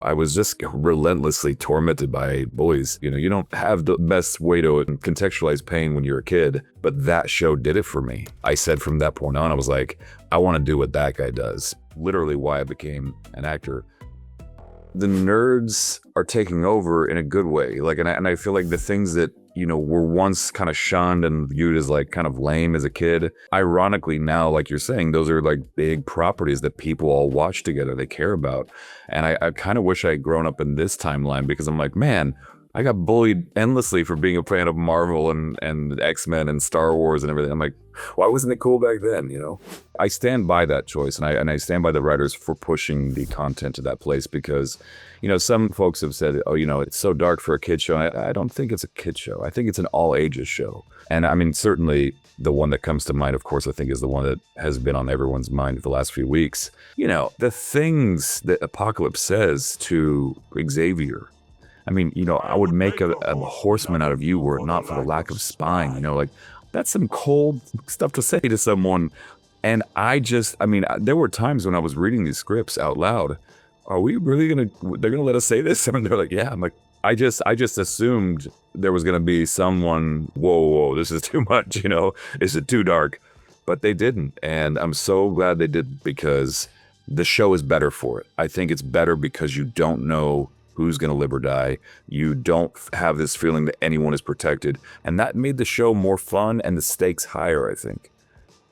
I was just relentlessly tormented by bullies. You don't have the best way to contextualize pain when you're a kid, but that show did it for me. I said from that point on, I was like, I want to do what that guy does. Literally why I became an actor. The nerds are taking over in a good way. And I feel like the things that, were once kind of shunned and viewed as like kind of lame as a kid, ironically now, like you're saying, those are like big properties that people all watch together, they care about. And I kind of wish I had grown up in this timeline, because I'm like, man, I got bullied endlessly for being a fan of Marvel and X-Men and Star Wars and everything. I'm like, why wasn't it cool back then, I stand by that choice, and I stand by the writers for pushing the content to that place, because, some folks have said, oh, it's so dark for a kid show. I don't think it's a kid show. I think it's an all ages show. And I mean, certainly the one that comes to mind, of course, I think is the one that has been on everyone's mind the last few weeks. The things that Apocalypse says to Xavier. I mean, I would make a horseman out of you were it not for the lack of spine, that's some cold stuff to say to someone. And there were times when I was reading these scripts out loud. Are we really they're gonna let us say this? And they're like, yeah. I'm like, I just assumed there was gonna be someone, whoa, this is too much, is it too dark? But they didn't. And I'm so glad they did, because the show is better for it. I think it's better because you don't know who's going to live or die. You don't have this feeling that anyone is protected. And that made the show more fun and the stakes higher, I think.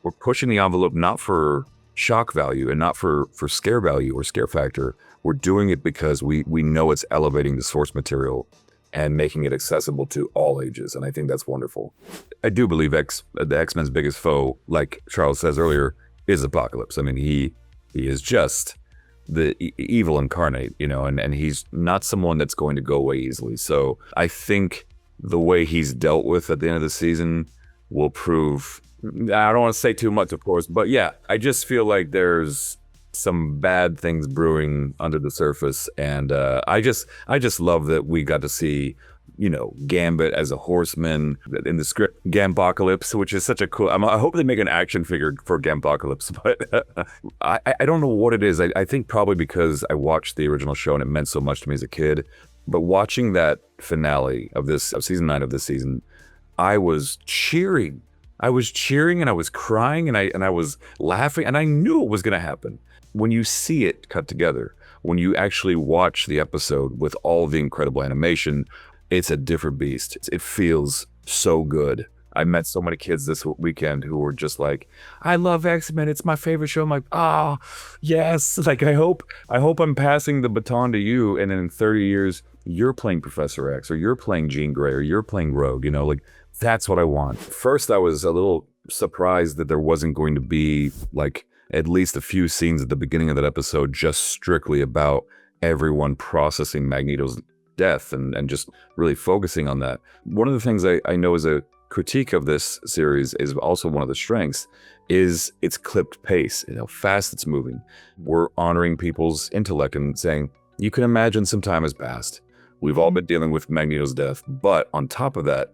We're pushing the envelope not for shock value and not for scare value or scare factor. We're doing it because we know it's elevating the source material and making it accessible to all ages. And I think that's wonderful. I do believe the X-Men's biggest foe, like Charles says earlier, is Apocalypse. I mean, he is just the evil incarnate, and he's not someone that's going to go away easily. So I think the way he's dealt with at the end of the season will prove, I don't want to say too much, of course, but yeah, I just feel like there's some bad things brewing under the surface. And I just love that we got to see, Gambit as a horseman in the script, Gampocalypse, which is such a cool, I hope they make an action figure for Gampocalypse, but I don't know what it is. I think probably because I watched the original show and it meant so much to me as a kid, but watching that finale of season 9 of this season, I was cheering and I was crying and I was laughing, and I knew it was going to happen. When you see it cut together, when you actually watch the episode with all the incredible animation, it's a different beast. It feels so good. I met so many kids this weekend who were just like, I love X-Men. It's my favorite show. I'm like, oh, yes. Like, I hope I'm passing the baton to you. And then in 30 years, you're playing Professor X, or you're playing Jean Grey, or you're playing Rogue, like that's what I want. First, I was a little surprised that there wasn't going to be like at least a few scenes at the beginning of that episode just strictly about everyone processing Magneto's death and just really focusing on that. One of the things I know is a critique of this series is also one of the strengths is its clipped pace, how fast it's moving. We're honoring people's intellect and saying, you can imagine some time has passed. We've all been dealing with Magneto's death, but on top of that,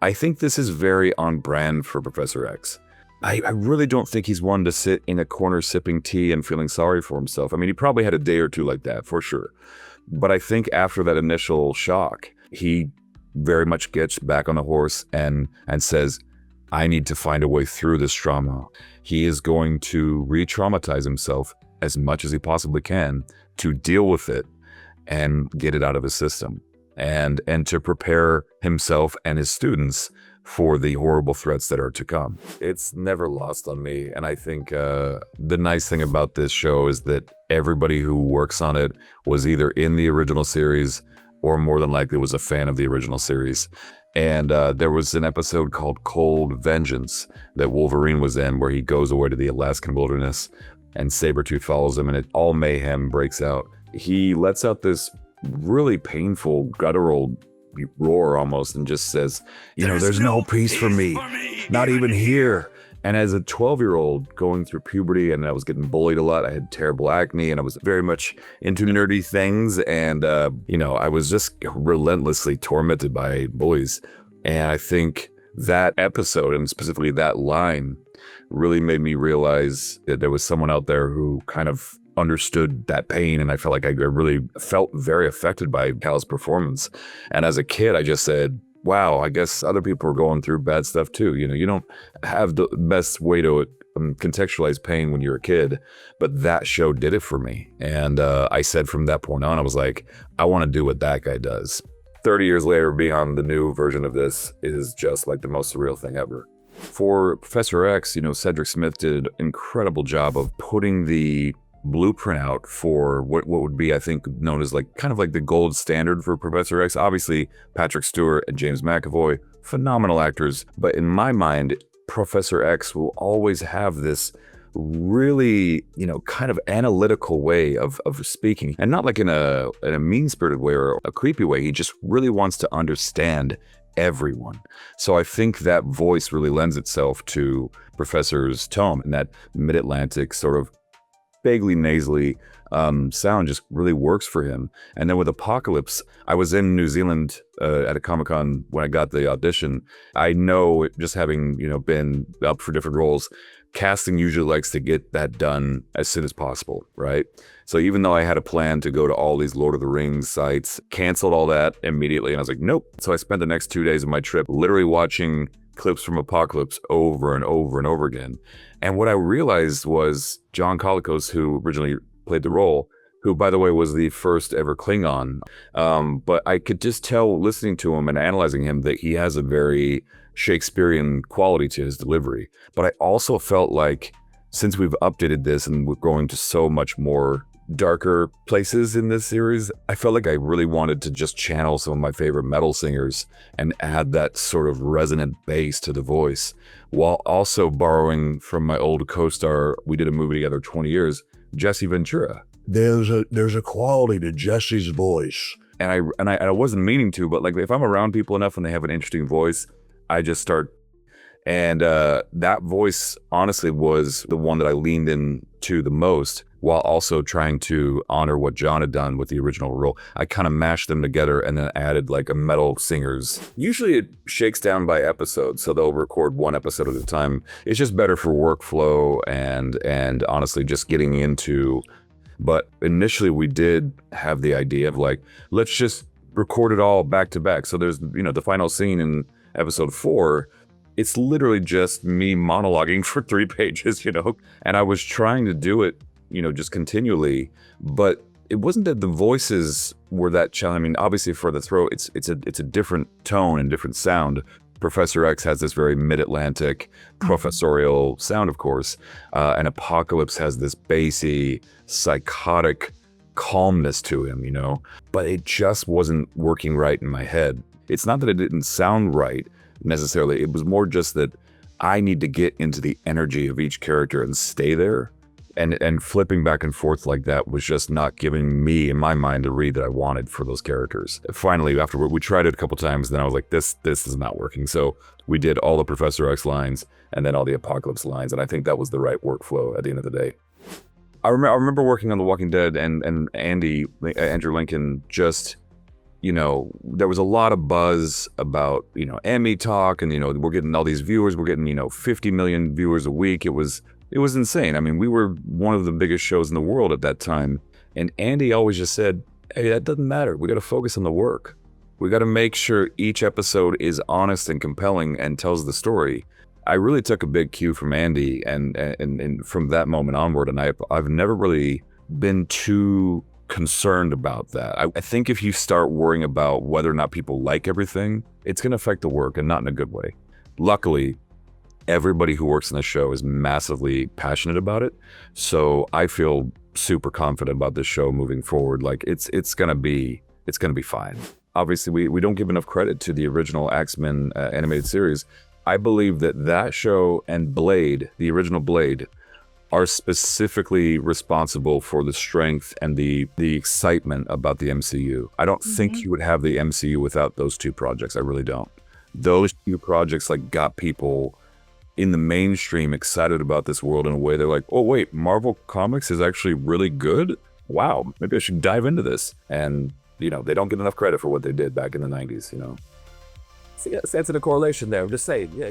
I think this is very on brand for Professor X. I really don't think he's one to sit in a corner sipping tea and feeling sorry for himself. I mean, he probably had a day or two like that, for sure. But I think after that initial shock, he very much gets back on the horse and says, I need to find a way through this trauma. He is going to re-traumatize himself as much as he possibly can to deal with it and get it out of his system, and to prepare himself and his students for the horrible threats that are to come. It's never lost on me. And I think the nice thing about this show is that everybody who works on it was either in the original series or more than likely was a fan of the original series. And there was an episode called Cold Vengeance that Wolverine was in, where he goes away to the Alaskan wilderness and Sabretooth follows him, and all mayhem breaks out. He lets out this really painful, guttural roar almost, and just says, there's no peace for me, not even here. And as a 12-year-old going through puberty, and I was getting bullied a lot, I had terrible acne, and I was very much into nerdy things, and I was just relentlessly tormented by bullies. And I think that episode, and specifically that line, really made me realize that there was someone out there who kind of understood that pain, and I felt like I really felt very affected by Cal's performance. And as a kid, I just said, wow, I guess other people are going through bad stuff too. You don't have the best way to contextualize pain when you're a kid, but that show did it for me. And I said from that point on, I was like, I want to do what that guy does. 30 years later, being on the new version of this is just like the most surreal thing ever. For Professor X, Cedric Smith did an incredible job of putting the blueprint out for what would be, I think, known as kind of like the gold standard for Professor X. Obviously, Patrick Stewart and James McAvoy, phenomenal actors, but in my mind, Professor X will always have this really, kind of analytical way of speaking, and not like in a mean-spirited way or a creepy way. He just really wants to understand everyone. So I think that voice really lends itself to Professor's tone, and that mid-Atlantic sort of vaguely nasally sound just really works for him. And then with Apocalypse, I was in New Zealand at a Comic-Con when I got the audition. I know, just having been up for different roles, casting usually likes to get that done as soon as possible, right? So even though I had a plan to go to all these Lord of the Rings sites, canceled all that immediately, and I was like, nope. So I spent the next 2 days of my trip literally watching clips from Apocalypse over and over and over again. And what I realized was John Colicos, who originally played the role, who, by the way, was the first ever Klingon. But I could just tell, listening to him and analyzing him, that he has a very Shakespearean quality to his delivery. But I also felt like, since we've updated this and we're going to so much more darker places in this series, I felt like I really wanted to just channel some of my favorite metal singers and add that sort of resonant bass to the voice, while also borrowing from my old co-star. We did a movie together 20 years, Jesse Ventura. There's a quality to Jesse's voice. And I wasn't meaning to, but like, if I'm around people enough and they have an interesting voice, I just start. And that voice honestly was the one that I leaned into the most, while also trying to honor what John had done with the original role. I kind of mashed them together and then added like a metal singers. Usually it shakes down by episode, so they'll record one episode at a time. It's just better for workflow and honestly just getting into. But initially we did have the idea of like, let's just record it all back to back. So there's, the final scene in episode 4, it's literally just me monologuing for 3 pages, and I was trying to do it, just continually, but it wasn't that the voices were that challenging. I mean, obviously for the throat, it's a different tone and different sound. Professor X has this very mid-Atlantic professorial sound, of course, and Apocalypse has this bassy, psychotic calmness to him, but it just wasn't working right in my head. It's not that it didn't sound right necessarily. It was more just that I need to get into the energy of each character and stay there. And flipping back and forth like that was just not giving me, in my mind, the read that I wanted for those characters. Finally, afterward, we tried it a couple times, then I was like, this is not working. So we did all the Professor X lines and then all the Apocalypse lines, and I think that was the right workflow at the end of the day. I remember working on The Walking Dead, and Andrew Lincoln, just, there was a lot of buzz about, Emmy talk, and, we're getting all these viewers, we're getting, 50 million viewers a week. It was insane. I mean, we were one of the biggest shows in the world at that time. And Andy always just said, hey, that doesn't matter. We got to focus on the work. We got to make sure each episode is honest and compelling and tells the story. I really took a big cue from Andy, and from that moment onward, and I've never really been too concerned about that. I think if you start worrying about whether or not people like everything, it's going to affect the work, and not in a good way. Luckily, everybody who works in the show is massively passionate about it, so I feel super confident about this show moving forward. Like, it's gonna be fine. Obviously, we don't give enough credit to the original X-Men animated series. I believe that show and Blade, the original Blade, are specifically responsible for the strength and the excitement about the MCU. I don't think you would have the MCU without those two projects. I really don't. Those two projects got people in the mainstream excited about this world in a way. They're like, oh wait, Marvel Comics is actually really good? Wow, maybe I should dive into this. And, they don't get enough credit for what they did back in the 90s, See, sense of the correlation there. I'm just saying, yeah.